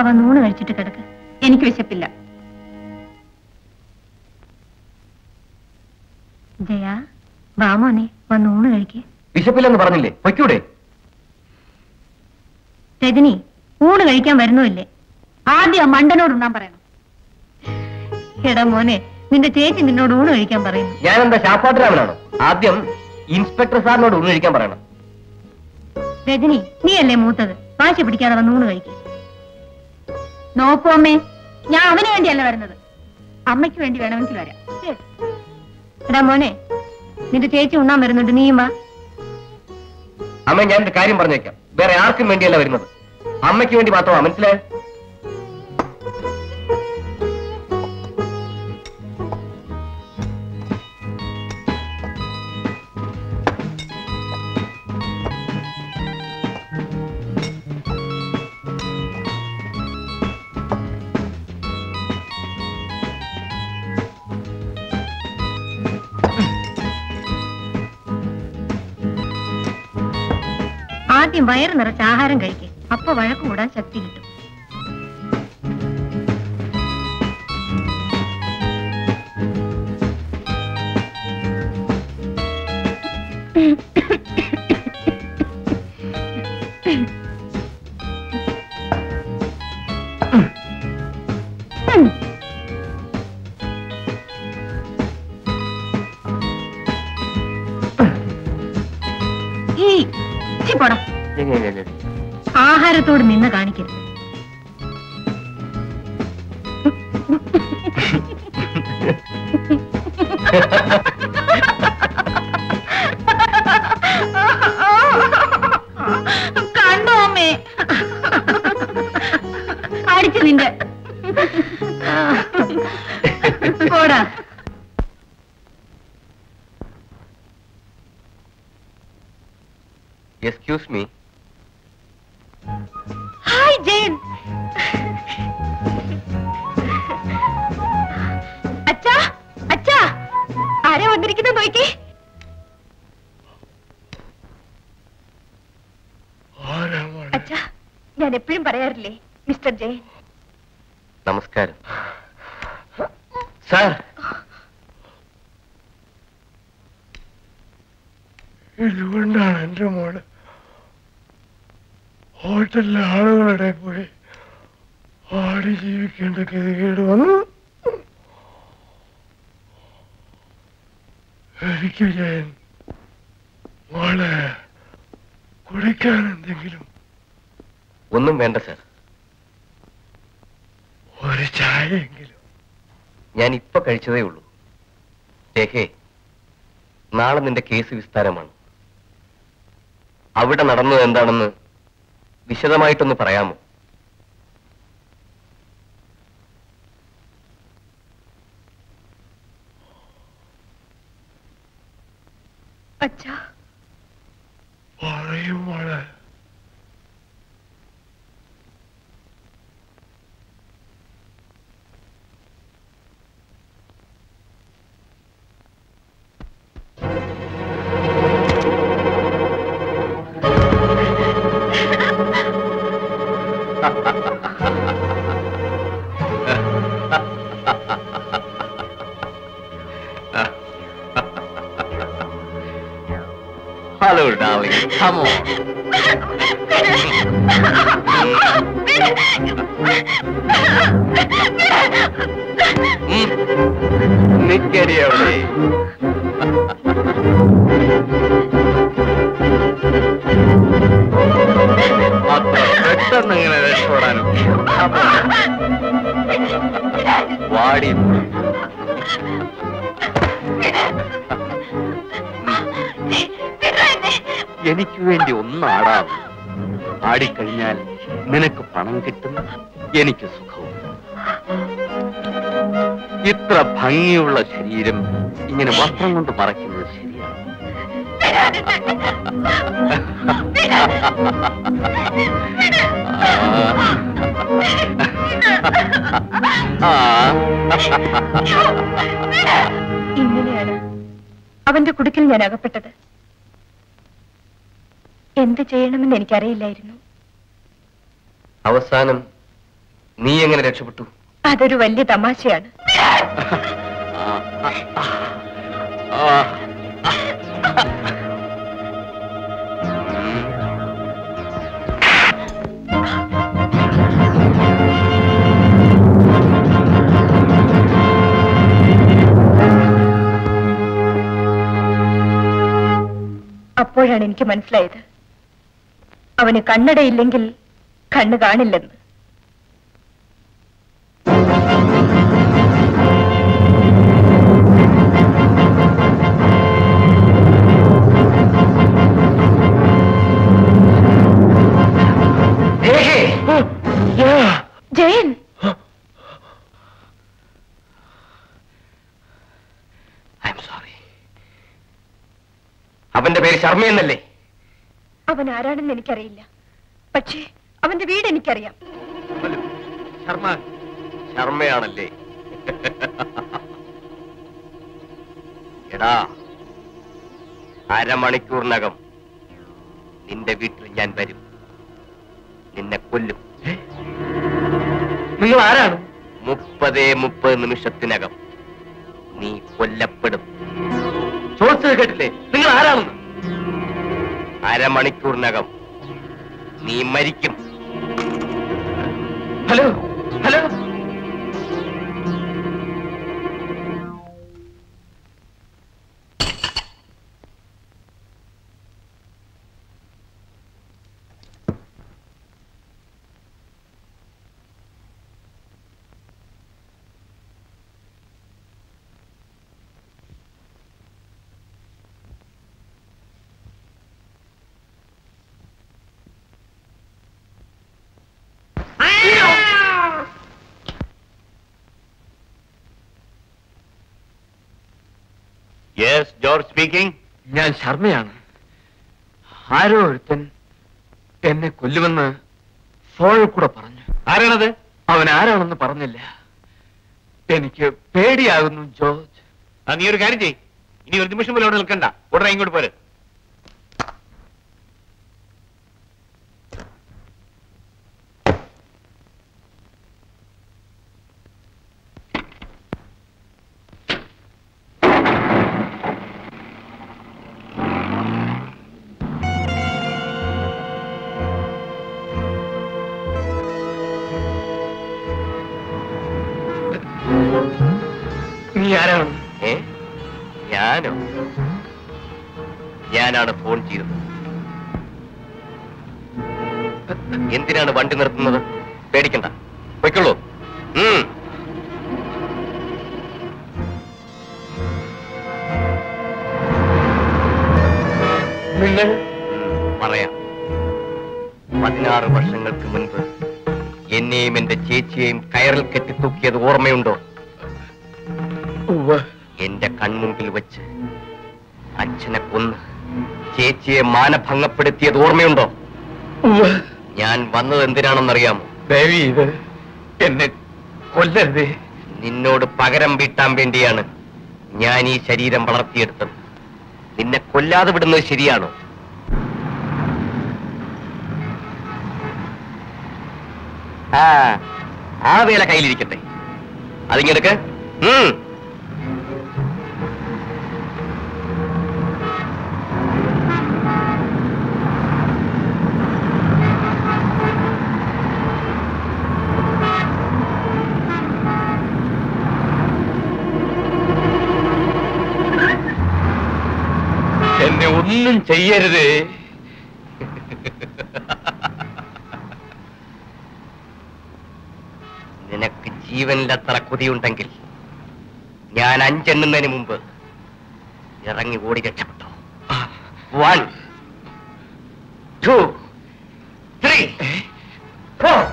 വന്ന് ഊണ് കഴിച്ചിട്ട് കിടക്ക്. എനിക്ക് വിശപ്പില്ല. ജയ, വാമോനെ വന്ന് ഊണ് കഴിക്കേ. വിശപ്പില്ലെന്ന് പറഞ്ഞില്ലേ, വയ്ക്കൂടെ? രജനി, ഊണ് കഴിക്കാൻ വരുന്നില്ലേ? ആദ്യം ആ മണ്ടനോട് ഉണ്ണാൻ പറയണം. എടാ മോനെ, നിന്റെ ചേച്ചി നിന്നോട് ഊണ് കഴിക്കാൻ പറയുന്നു. ഞാൻ എന്താ ശാപ്പാട്ടരാമനാണോ? ആദ്യം ഇൻസ്പെക്ടർ സാറിനോട് ഊണ് കഴിക്കാൻ പറയണം. രജനി, നീയല്ലേ മൂത്തത്, വാശി പിടിക്കാതെ വന്ന് ഊണ് കഴിക്കും. നോക്കൂ അമ്മേ, ഞാൻ അവന് വേണ്ടിയല്ല വരുന്നത്, അമ്മയ്ക്ക് വേണ്ടി വേണമെങ്കിൽ വരാം. എടാ മോനെ, നിന്റെ ചേച്ചി ഉണ്ണാൻ വരുന്നുണ്ട്, നീയും വാ. അമ്മ, ഞാനൊരു കാര്യം പറഞ്ഞേക്കാം. വേറെ ആർക്കും വേണ്ടിയല്ല വരുന്നത്, അമ്മയ്ക്ക് വേണ്ടി മാത്രമാ. മനസ്സിലായോ? ആദ്യം വയറ് നിറച്ച് ആഹാരം കഴിക്കേ, അപ്പൊ വഴക്ക് കൂടാൻ ശക്തി കിട്ടും. പോടാ, ആഹാരത്തോട് നിന്ന് കാണിക്കരുത്. കണ്ടോ അമ്മേ, അടിച്ചു നിന്റെ. പോടാ. Excuse me. Hi, Jane. അച്ഛാ, അച്ഛാ, ആരെ വന്നിരിക്കുന്നത് നോക്കി. അച്ഛാ, ഞാൻ എപ്പോഴും പറയാറില്ലേ, മിസ്റ്റർ ജയൻ. നമസ്കാരം സാർ. ഇതുകൊണ്ടാണ് എന്റെ മോള് ഹോട്ടലിലെ ആളുകളുടെ പോയി ആടി ജീവിക്കേണ്ട ഗതികേട് വന്നു. എനിക്ക് ഞാൻ മോളെ കുടിക്കാൻ എന്തെങ്കിലും. ഒന്നും വേണ്ട സാർ, ഒരു ചായയെങ്കിലും. ഞാൻ ഇപ്പൊ കഴിച്ചതേ ഉള്ളൂ. രേഖേ, നാളെ നിന്റെ കേസ് വിസ്താരമാണ്. അവിടെ നടന്നത് എന്താണെന്ന് വിശദമായിട്ടൊന്ന് പറയാമോ? അച്ഛാ, പറയും മോളെ. Hello, darling. Come on. നിക്കടി അവിടെ. അത്ര പെട്ടെന്ന് ഇങ്ങനെ രക്ഷപ്പെടാനും വാടി. എനിക്ക് വേണ്ടി ഒന്നാടാം. ആടിക്കഴിഞ്ഞാൽ നിനക്ക് പണം കിട്ടും, എനിക്ക് സുഖവും. ഇത്ര ഭംഗിയുള്ള ശരീരം ഇങ്ങനെ വസ്ത്രം കൊണ്ട് മറയ്ക്കുന്നത് ശരിയാണ്? ഇങ്ങനെയാണ് അവന്റെ കുടുക്കിൽ ഞാൻ അകപ്പെട്ടത്. എന്ത് ചെയ്യണമെന്ന് എനിക്കറിയില്ലായിരുന്നു. അവസാനം നീ എങ്ങനെ രക്ഷപ്പെട്ടു? അതൊരു വലിയ തമാശയാണ്. അപ്പോഴാണ് എനിക്ക് മനസ്സിലായത്, അവന് കണ്ണടയില്ലെങ്കിൽ കണ്ണ് കാണില്ലെന്ന്. ജയൻ, അവന്റെ പേര് ശർമ്മയെന്നല്ലേ? അവൻ ആരാണെന്ന് എനിക്കറിയില്ല, പക്ഷേ അവന്റെ വീട് എനിക്കറിയാം. ശർമ്മയാണല്ലേ? എടാ, അരമണിക്കൂറിനകം നിന്റെ വീട്ടിൽ ഞാൻ വരും, നിന്നെ കൊല്ലും. നിങ്ങൾ ആരാണ്? 30 നിമിഷത്തിനകം നീ കൊല്ലപ്പെടും. ചോദിച്ചത് കേട്ടില്ലേ? നിങ്ങൾ ആരാണെന്ന്? അരമണിക്കൂറിനകം നീ മരിക്കും. Hello hello, yes, George speaking. ഞാൻ ശർമ്മയാണ്. ആരോ ഒരുത്തൻ എന്നെ കൊല്ലുമെന്ന് ഫോണിൽ കൂടെ പറഞ്ഞു. ആരാണത്? അവൻ ആരാണെന്ന് പറഞ്ഞില്ല. എനിക്ക് പേടിയാകുന്നു ജോർജ്. നീ ഒരു കാര്യം ചെയ്യ്, ഇനി ഒരു നിമിഷം പോലും അവിടെ നിൽക്കണ്ട, ഉടനെ ഇങ്ങോട്ട് പോര്. നീ ആരാണ്? ഞാനോ? ഞാനാണ് ഫോൺ ചെയ്തത്. എന്തിനാണ് വണ്ടി നിർത്തുന്നത്? പേടിക്കണ്ട, പൊയ്ക്കുള്ളൂ. നിങ്ങൾ? പറയാം. 16 വർഷങ്ങൾക്ക് മുൻപ് എന്നെയും എന്റെ ചേച്ചിയെയും കയറിൽ കെട്ടിത്തൂക്കിയത് ഓർമ്മയുണ്ടോ? എന്റെ കൺമുമ്പിൽ വെച്ച് അച്ഛനെ കൊന്ന് ചേച്ചിയെ മാനഭംഗപ്പെടുത്തിയത് ഓർമ്മയുണ്ടോ? ഞാൻ വന്നത് എന്തിനാണെന്നറിയാമോ? ദേവി, ഇത് എന്നെ കൊല്ലരുതേ. നിന്നോട് പകരം വീട്ടാൻ വേണ്ടിയാണ് ഞാൻ ഈ ശരീരം വളർത്തിയെടുത്തത്. നിന്നെ കൊല്ലാതെ വിടുന്നത് ശരിയാണോ? ആ വേല കയ്യിലിരിക്കട്ടെ, അതിങ്ങെടുക്ക്. എന്നെ ഒന്നും ചെയ്യരുതേ. നിനക്ക് ജീവനിലത്ര കൊതിയുണ്ടെങ്കിൽ ഞാൻ 5 എണ്ണുന്നതിന് മുമ്പ് ഇറങ്ങി ഓടി രക്ഷപ്പെട്ടോ. 1 2 3 4.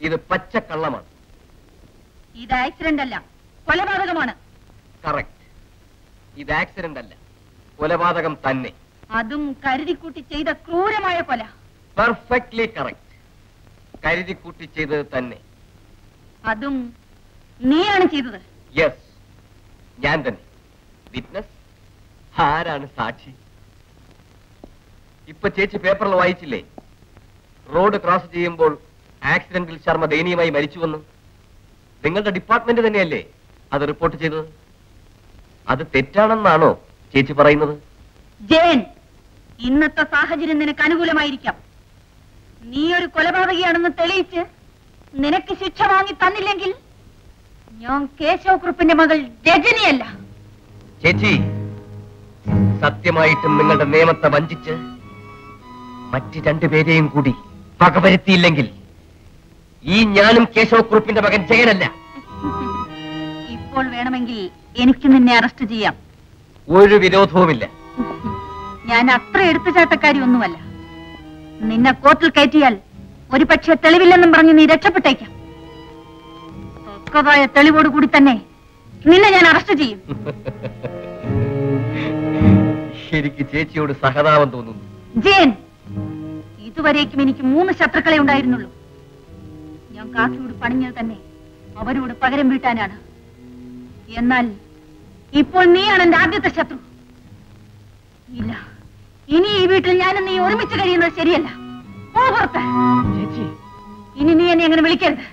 ഇത് പച്ചക്കള്ളമാണ്. ഇത് ആക്സിഡന്റ് അല്ല, കൊലപാതകമാണ്. കറക്റ്റ്. ഇത് ആക്സിഡന്റ് അല്ല, കൊലപാതകം തന്നെ. അതും കരുതിക്കൂട്ടി ചെയ്ത ക്രൂരമായ കൊല. Perfectly correct. കരുതിക്കൂട്ടി ചെയ്തത് തന്നെ. അതും നീയാണ് ചെയ്തത്. യെസ്, ഞാൻ തന്നെ. വിറ്റ്നസ്? ആരാണ് സാക്ഷി? ഇപ്പൊ ചേച്ചി പേപ്പറിൽ വായിച്ചില്ലേ, റോഡ് ക്രോസ് ചെയ്യുമ്പോൾ ആക്സിഡന്റിൽ ശർമ്മ ദയനീയമായി മരിച്ചുവെന്ന്? നിങ്ങളുടെ ഡിപ്പാർട്ട്മെന്റ് തന്നെയല്ലേ അത് റിപ്പോർട്ട് ചെയ്തത്? അത് തെറ്റാണെന്നാണോ ചേച്ചി പറയുന്നത്? ജയൻ, ഇന്നത്തെ സാഹചര്യം നിനക്ക് അനുകൂലമായിരിക്കാം. നീ ഒരു കൊലപാതകയാണെന്ന് തെളിയിച്ച് നിനക്ക് ശിക്ഷ വാങ്ങി തന്നില്ലെങ്കിൽ ഞാൻ കേശവക്കുറുപ്പിന്റെ മകൾ രജനിയല്ല. ചേച്ചി, സത്യമായിട്ടും നിങ്ങളുടെ നിയമത്തെ വഞ്ചിച്ച് മറ്റ് രണ്ടുപേരെയും കൂടി പകവരുത്തിയില്ലെങ്കിൽ ഈ ഞാനും കേശവക്കുറുപ്പിന്റെ മകൻ ജയനല്ല. ഇപ്പോൾ വേണമെങ്കിൽ എനിക്ക് നിന്നെ അറസ്റ്റ് ചെയ്യാം. ഒരു വിരോധവുമില്ല. ഞാൻ അത്ര എടുത്തുചാട്ടക്കാരി ഒന്നുമല്ല. നിന്നെ കോർട്ടിൽ കയറ്റിയാൽ ഒരു പക്ഷേ തെളിവില്ലെന്നും പറഞ്ഞ് നീ രക്ഷപ്പെട്ടേക്കാം. തക്കതായ തെളിവോടുകൂടി തന്നെ നിന്നെ ഞാൻ അറസ്റ്റ് ചെയ്യും. എനിക്ക് ചേച്ചിയോട് സഹതാപം തോന്നുന്നു. ജയൻ, ഇതുവരേക്കും എനിക്ക് 3 ശത്രുക്കളെ ഉണ്ടായിരുന്നുള്ളൂ. ഞാൻ കാക്കിയോട് പണിഞ്ഞത് തന്നെ അവരോട് പകരം വീട്ടാനാണ്. എന്നാൽ ഇപ്പോൾ നീയാണ് എന്റെ ആദ്യത്തെ ശത്രു. ഇല്ല, ഇനി ഈ വീട്ടിൽ ഞാനും നീ ഒരുമിച്ച് കഴിയുന്നത് ശരിയല്ല. പോ പുറത്ത്. ചേച്ചി, ഇനി നീ എന്നെ അങ്ങനെ വിളിക്കരുത്.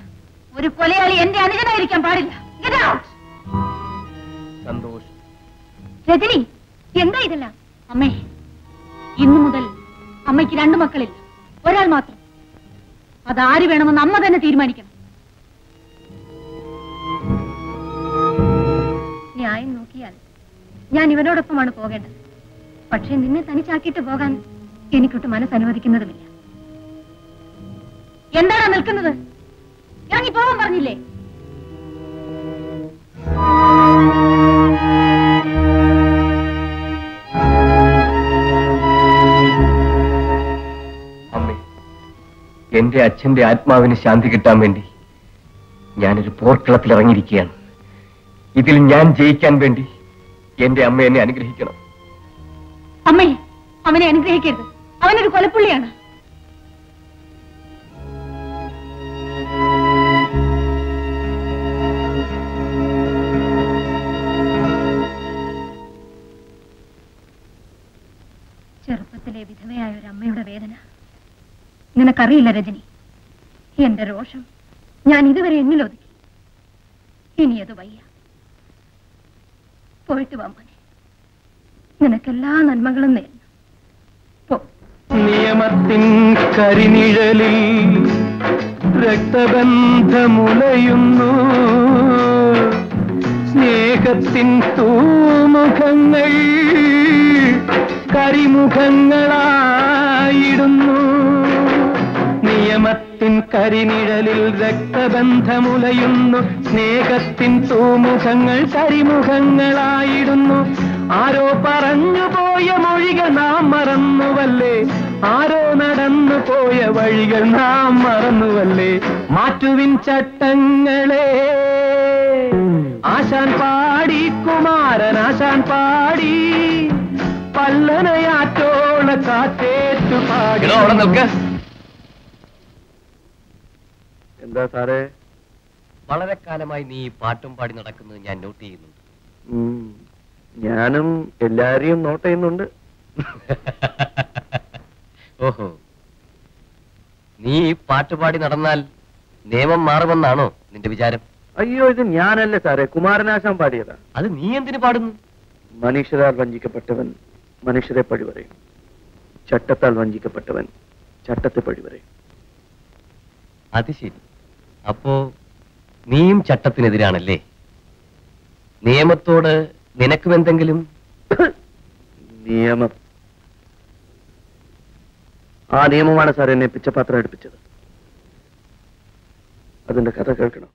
ഒരു കൊലയാളി എന്റെ അനുജനായിരിക്കാൻ പാടില്ല. Get out. സന്തോഷം. രജനി, എന്താ ഇതെല്ലാം? അമ്മേ, ഇന്നു മുതൽ അമ്മയ്ക്ക് 2 മക്കളില്ല, ഒരാൾ മാത്രം. അതാര് വേണമെന്ന് അമ്മ തന്നെ തീരുമാനിക്കണം. ന്യായം നോക്കിയാൽ ഞാൻ ഇവനോടൊപ്പമാണ് പോകേണ്ടത്. പക്ഷെ നിന്നെ തനിച്ചാക്കിയിട്ട് പോകാൻ എനിക്കൊട്ട് മനസ്സനുവദിക്കുന്നതുമില്ല. എന്താണ് നിൽക്കുന്നത്? ഞാൻ പോകാൻ പറഞ്ഞില്ലേ? അമ്മേ, എന്റെ അച്ഛന്റെ ആത്മാവിന് ശാന്തി കിട്ടാൻ വേണ്ടി ഞാനൊരു പോർക്കളത്തിൽ ഇറങ്ങിയിരിക്കുകയാണ്. ഇതിൽ ഞാൻ ജയിക്കാൻ വേണ്ടി എന്റെ അമ്മ എന്നെ അനുഗ്രഹിക്കണം. അമ്മേ, അവനെ അനുഗ്രഹിക്കരുത്. അവനൊരു കൊലപ്പുള്ളിയാണ്. ചെറുപ്പത്തിലെ വിധവയായ ഒരു അമ്മയുടെ വേദന നിനക്കറിയില്ല രജനി. എന്റെ രോഷം ഞാൻ ഇതുവരെ എന്നിലൊതുക്കി. ഇനി അത് വയ്യ. പോയിട്ട് വാ മോനെ. നിനക്കെല്ലാ നന്മകളും നേരുന്നു. പോ. നിയമത്തിൻ കരിനിഴലിൽ രക്തബന്ധമുലയുന്നു. സ്നേഹത്തിൻ തൂമുഖങ്ങൾ കരിമുഖങ്ങളായിടുന്നു. നിയമത്തിൻ കരിനിഴലിൽ രക്തബന്ധമുലയുന്നു. സ്നേഹത്തിൻ തൂമുഖങ്ങൾ കരിമുഖങ്ങളായിടുന്നു. ആരോ പറഞ്ഞു പോയ മൊഴികൾ നാം മറന്നുവല്ലേ? ആരോ നടന്നു പോയ വഴികൾ നാം മറന്നുവല്ലേ? മാറ്റുവിൻ ചട്ടങ്ങളെ ആശാൻ പാടി, കുമാരൻ ആശാൻ പാടി, പല്ലനയാറ്റോള കാറ്റേറ്റു പാടി. എന്താ സാറേ? വളരെ കാലമായി നീ പാട്ടും പാടി നടക്കുന്നത് ഞാൻ നോട്ട് ചെയ്യുന്നുണ്ട്. ഞാനും എല്ലാരെയും നോട്ട് ചെയ്യുന്നുണ്ട്. ഓഹോ, നീ പാട്ടുപാടി നടന്നാൽ നിയമം മാറുമെന്നാണോ നിന്റെ വിചാരം? അയ്യോ, ഇത് ഞാനല്ല സാറേ, കുമാരനാശാൻ പാടിയതാ. അത് നീ എന്തിനു പാടുന്നു? മനുഷ്യരാൽ വഞ്ചിക്കപ്പെട്ടവൻ മനുഷ്യരെ പഴി പറയും. ചട്ടത്താൽ വഞ്ചിക്കപ്പെട്ടവൻ ചട്ടത്തെ പഴി പറയും. അത് ശരി. അപ്പോ നീയും ചട്ടത്തിനെതിരാണല്ലേ? നിയമത്തോട് നിനക്കും എന്തെങ്കിലും? നിയമം? ആ നിയമമാണ് സാർ എന്നെ പിച്ചപാത്രം എടുപ്പിച്ചത്. അതിന്റെ കഥ കേൾക്കണം.